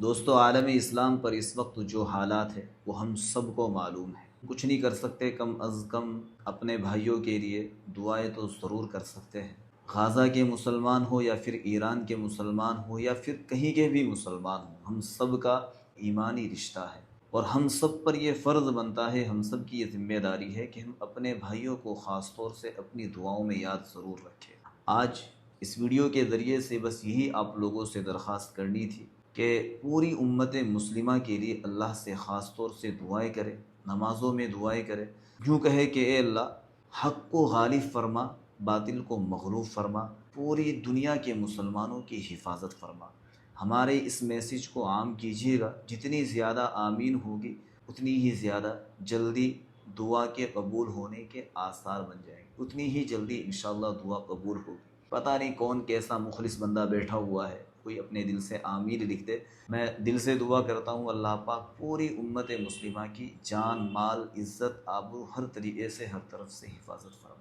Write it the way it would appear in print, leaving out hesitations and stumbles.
دوستو، عالم اسلام پر اس وقت جو حالات ہے وہ ہم سب کو معلوم ہے۔ کچھ نہیں کر سکتے، کم از کم اپنے بھائیوں کے لیے دعائیں تو ضرور کر سکتے ہیں۔ غازہ کے مسلمان ہو یا پھر ایران کے مسلمان ہو یا پھر کہیں کے بھی مسلمان ہوں، ہم سب کا ایمانی رشتہ ہے، اور ہم سب پر یہ فرض بنتا ہے، ہم سب کی یہ ذمہ داری ہے کہ ہم اپنے بھائیوں کو خاص طور سے اپنی دعاؤں میں یاد ضرور رکھیں۔ آج اس ویڈیو کے ذریعے سے بس یہی آپ لوگوں سے درخواست کرنی تھی کہ پوری امت مسلمہ کے لیے اللہ سے خاص طور سے دعائیں کرے، نمازوں میں دعائیں کرے، یوں کہے کہ اے اللہ، حق کو غالب فرما، باطل کو مغلوب فرما، پوری دنیا کے مسلمانوں کی حفاظت فرما۔ ہمارے اس میسیج کو عام کیجیے گا، جتنی زیادہ آمین ہوگی اتنی ہی زیادہ جلدی دعا کے قبول ہونے کے آثار بن جائیں گے، اتنی ہی جلدی انشاءاللہ دعا قبول ہوگی۔ پتہ نہیں کون کیسا مخلص بندہ بیٹھا ہوا ہے، کوئی اپنے دل سے آمین لکھ دے۔ میں دل سے دعا کرتا ہوں اللہ پاک پوری امت مسلمہ کی جان، مال، عزت، آبرو ہر طریقے سے ہر طرف سے حفاظت فرمائے۔